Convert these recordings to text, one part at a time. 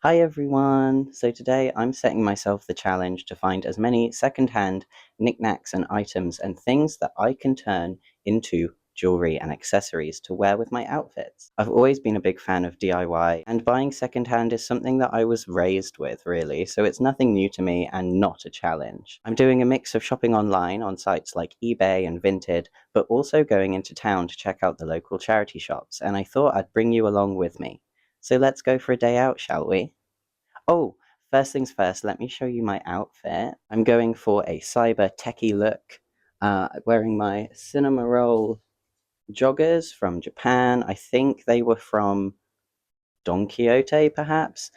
Hi everyone! So today I'm setting myself the challenge to find as many secondhand knickknacks and items and things that I can turn into jewelry and accessories to wear with my outfits. I've always been a big fan of DIY, and buying secondhand is something that I was raised with, really, so it's nothing new to me and not a challenge. I'm doing a mix of shopping online on sites like eBay and Vinted, but also going into town to check out the local charity shops, and I thought I'd bring you along with me. So let's go for a day out, shall we? Oh, first things first, let me show you my outfit. I'm going for a cyber techie look, wearing my cinema roll joggers from Japan. I think they were from Don Quixote, perhaps.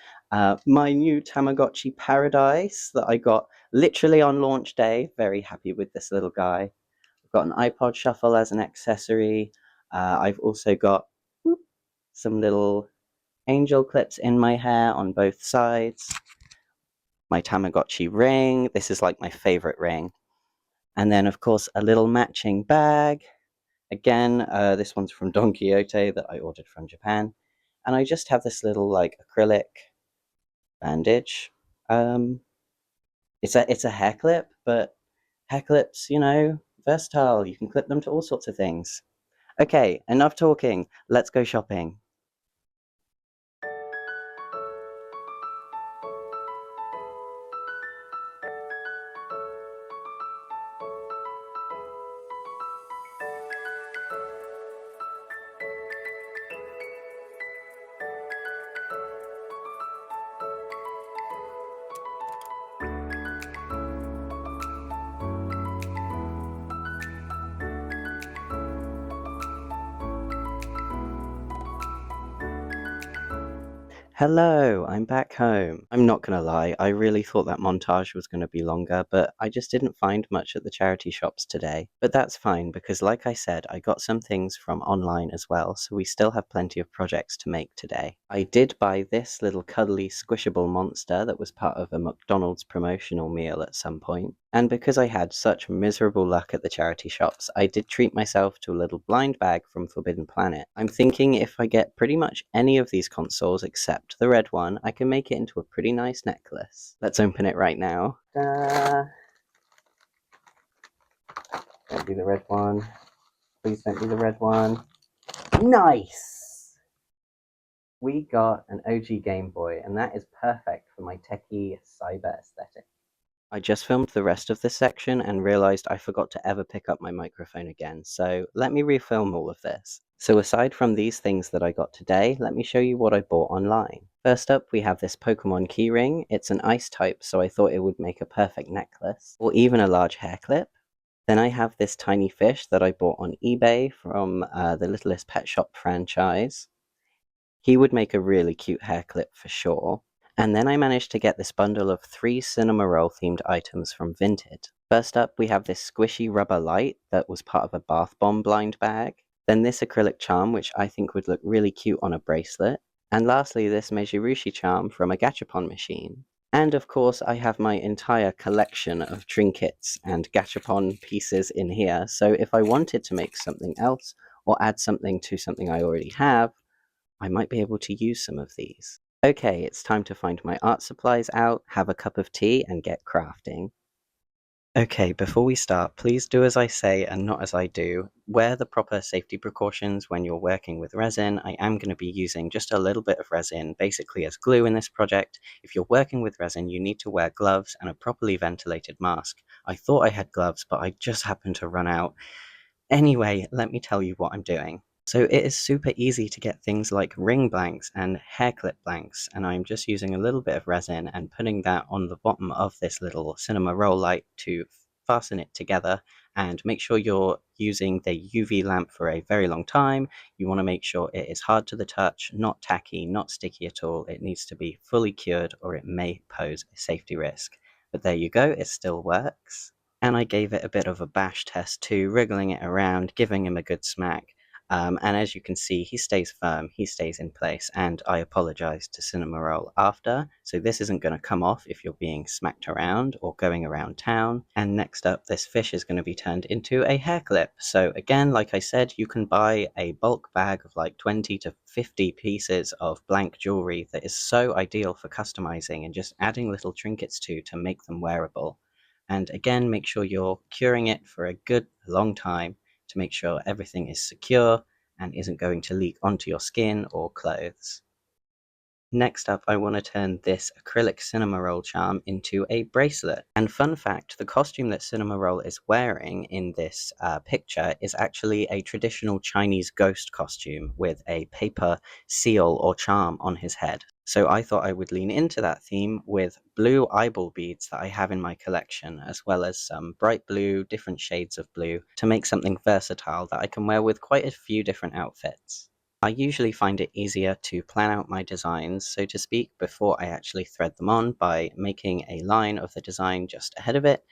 My new Tamagotchi Paradise that I got literally on launch day. Very happy with this little guy. I've got an iPod Shuffle as an accessory. I've also got some little angel clips in my hair on both sides. My Tamagotchi ring. This is like my favorite ring. And then, of course, a little matching bag. Again, this one's from Don Quixote that I ordered from Japan. And I just have this little like acrylic bandage. Um, it's a hair clip, but hair clips, versatile. You can clip them to all sorts of things. Okay, enough talking. Let's go shopping. Hello, I'm back home. I'm not gonna lie, I really thought that montage was gonna be longer, but I just didn't find much at the charity shops today. But that's fine, because like I said, I got some things from online as well, so we still have plenty of projects to make today. I did buy this little cuddly squishable monster that was part of a McDonald's promotional meal at some point. And because I had such miserable luck at the charity shops, I did treat myself to a little blind bag from Forbidden Planet. I'm thinking if I get pretty much any of these consoles except the red one, I can make it into a pretty nice necklace. Let's open it right now. Don't be the red one. Please don't be the red one. Nice! We got an OG Game Boy, and that is perfect for my techie cyber aesthetic. I just filmed the rest of this section and realized I forgot to ever pick up my microphone again, so let me refilm all of this. So aside from these things that I got today, let me show you what I bought online. First up, we have this Pokemon keyring. It's an ice type, so I thought it would make a perfect necklace, or even a large hair clip. Then I have this tiny fish that I bought on eBay from the Littlest Pet Shop franchise. He would make a really cute hair clip for sure. And then I managed to get this bundle of 3 cinema roll themed items from Vinted. First up, we have this squishy rubber light that was part of a bath bomb blind bag. Then this acrylic charm, which I think would look really cute on a bracelet. And lastly, this Mejirushi charm from a gachapon machine. And of course, I have my entire collection of trinkets and gachapon pieces in here, so if I wanted to make something else, or add something to something I already have, I might be able to use some of these. Okay, it's time to find my art supplies out, have a cup of tea, and get crafting. Okay, before we start, please do as I say and not as I do. Wear the proper safety precautions when you're working with resin. I am going to be using just a little bit of resin, basically as glue in this project. If you're working with resin, you need to wear gloves and a properly ventilated mask. I thought I had gloves, but I just happened to run out. Anyway, let me tell you what I'm doing. So it is super easy to get things like ring blanks and hair clip blanks, and I'm just using a little bit of resin and putting that on the bottom of this little cinema roll light to fasten it together. And make sure you're using the UV lamp for a very long time. You want to make sure it is hard to the touch, not tacky, not sticky at all. It needs to be fully cured or it may pose a safety risk. But there you go, it still works. And I gave it a bit of a bash test too, wriggling it around, giving him a good smack. And as you can see, he stays firm, he stays in place, and I apologize to Cinnamoroll after. So this isn't going to come off if you're being smacked around or going around town. And next up, this fish is going to be turned into a hair clip. So again, like I said, you can buy a bulk bag of like 20 to 50 pieces of blank jewelry that is so ideal for customizing and just adding little trinkets to make them wearable. And again, make sure you're curing it for a good long time to make sure everything is secure and isn't going to leak onto your skin or clothes. Next up, I want to turn this acrylic Cinnamoroll charm into a bracelet. And fun fact, the costume that Cinnamoroll is wearing in this picture is actually a traditional Chinese ghost costume with a paper seal or charm on his head. So I thought I would lean into that theme with blue eyeball beads that I have in my collection, as well as some bright blue, different shades of blue, to make something versatile that I can wear with quite a few different outfits. I usually find it easier to plan out my designs, so to speak, before I actually thread them on by making a line of the design just ahead of it,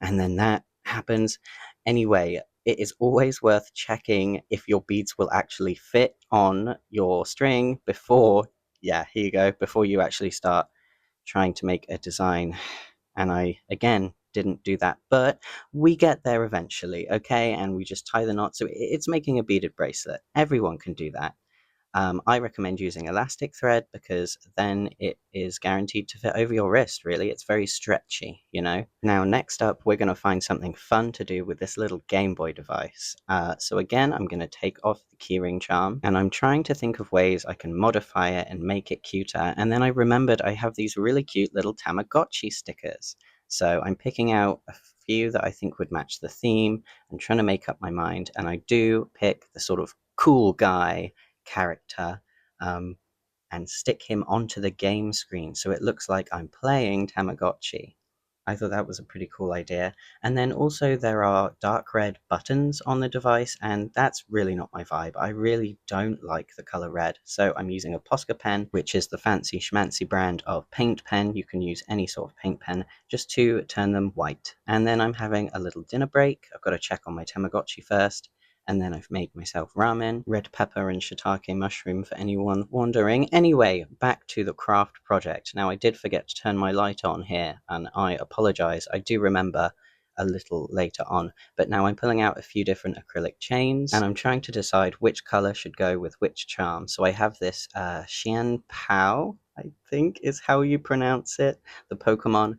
and then that happens. Anyway, it is always worth checking if your beads will actually fit on your string before, yeah, here you go, before you actually start trying to make a design. And I, again, didn't do that, but we get there eventually, okay? And we just tie the knot. So it's making a beaded bracelet. Everyone can do that. I recommend using elastic thread because then it is guaranteed to fit over your wrist, really. It's very stretchy, you know? Now, next up, we're going to find something fun to do with this little Game Boy device. So again, I'm going to take off the keyring charm, and I'm trying to think of ways I can modify it and make it cuter. And then I remembered I have these really cute little Tamagotchi stickers. So I'm picking out a few that I think would match the theme and trying to make up my mind. And I do pick the sort of cool guy character and stick him onto the game screen so it looks like I'm playing Tamagotchi. I thought that was a pretty cool idea. And then also there are dark red buttons on the device, and that's really not my vibe. I really don't like the color red. So I'm using a Posca pen, which is the fancy schmancy brand of paint pen. You can use any sort of paint pen just to turn them white. And then I'm having a little dinner break. I've got to check on my Tamagotchi first. And then I've made myself ramen, red pepper and shiitake mushroom for anyone wondering. Anyway, back to the craft project. Now, I did forget to turn my light on here, and I apologize. I do remember a little later on, but now I'm pulling out a few different acrylic chains, and I'm trying to decide which color should go with which charm. So I have this Xian Pao, I think is how you pronounce it, the Pokemon,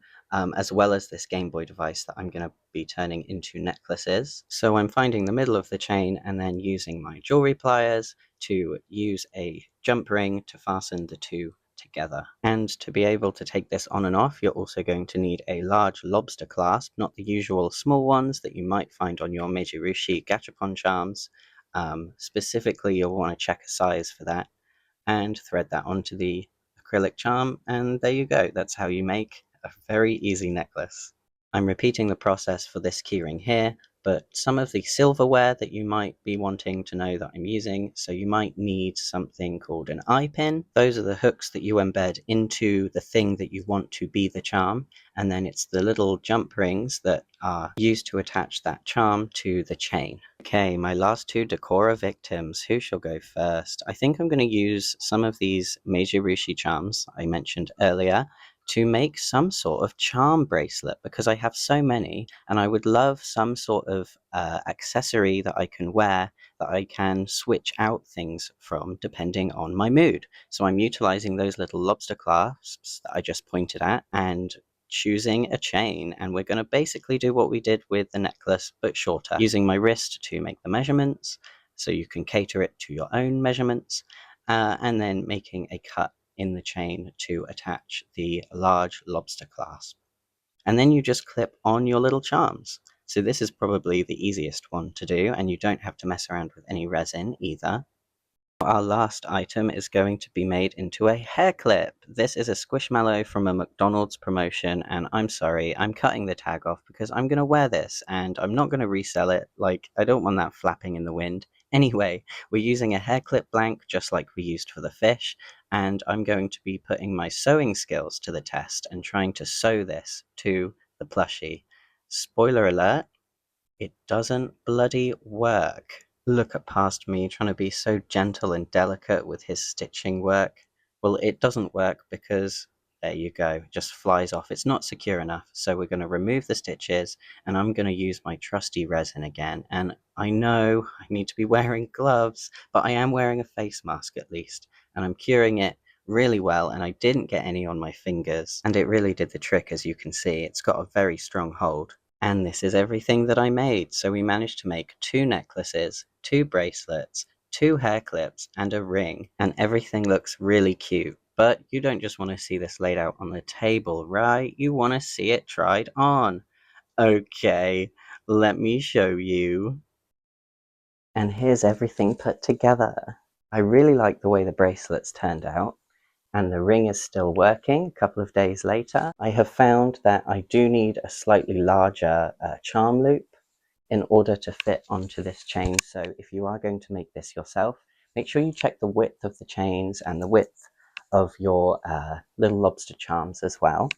as well as this Game Boy device that I'm going to be turning into necklaces. So I'm finding the middle of the chain and then using my jewelry pliers to use a jump ring to fasten the two together. And to be able to take this on and off, you're also going to need a large lobster clasp, not the usual small ones that you might find on your Meijirushi Gachapon charms. Specifically, you'll want to check a size for that and thread that onto the acrylic charm, and there you go. That's how you make a very easy necklace. I'm repeating the process for this keyring here, but some of the silverware that you might be wanting to know that I'm using, so you might need something called an eye pin. Those are the hooks that you embed into the thing that you want to be the charm, and then it's the little jump rings that are used to attach that charm to the chain. Okay, my last two Decora victims. Who shall go first? I think I'm going to use some of these Meijirushi charms I mentioned earlier to make some sort of charm bracelet because I have so many, and I would love some sort of accessory that I can wear that I can switch out things from depending on my mood. So I'm utilizing those little lobster clasps that I just pointed at and choosing a chain, and we're going to basically do what we did with the necklace but shorter, using my wrist to make the measurements so you can cater it to your own measurements, and then making a cut in the chain to attach the large lobster clasp. And then you just clip on your little charms. So this is probably the easiest one to do, and you don't have to mess around with any resin either. Our last item is going to be made into a hair clip. This is a Squishmallow from a McDonald's promotion, and I'm sorry, I'm cutting the tag off because I'm going to wear this, and I'm not going to resell it. Like, I don't want that flapping in the wind. Anyway, we're using a hair clip blank, just like we used for the fish, and I'm going to be putting my sewing skills to the test and trying to sew this to the plushie. Spoiler alert, it doesn't bloody work. look at past me trying to be so gentle and delicate with his stitching work. Well, it doesn't work because there you go, it just flies off. It's not secure enough. So we're going to remove the stitches and I'm going to use my trusty resin again. And I know I need to be wearing gloves, but I am wearing a face mask at least. And I'm curing it really well, and I didn't get any on my fingers. And it really did the trick, as you can see. It's got a very strong hold. And this is everything that I made. So we managed to make 2 necklaces, 2 bracelets, 2 hair clips, and a ring. And everything looks really cute. But you don't just want to see this laid out on the table, right? You want to see it tried on. Okay, let me show you. And here's everything put together. I really like the way the bracelets turned out. And the ring is still working a couple of days later. I have found that I do need a slightly larger charm loop in order to fit onto this chain. So if you are going to make this yourself, make sure you check the width of the chains and the width of your little lobster charms as well.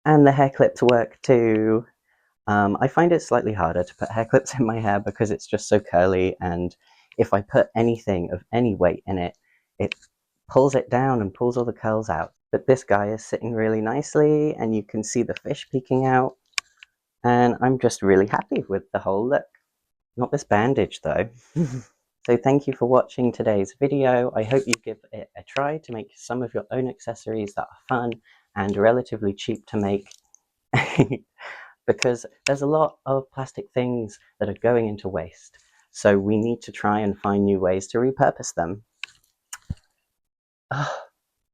And the hair clips work too. I find it slightly harder to put hair clips in my hair because it's just so curly, and if I put anything of any weight in it, it pulls it down and pulls all the curls out. But this guy is sitting really nicely and you can see the fish peeking out, and I'm just really happy with the whole look. Not this bandage though. So thank you for watching today's video. I hope you give it a try to make some of your own accessories that are fun and relatively cheap to make. Because there's a lot of plastic things that are going into waste. So we need to try and find new ways to repurpose them.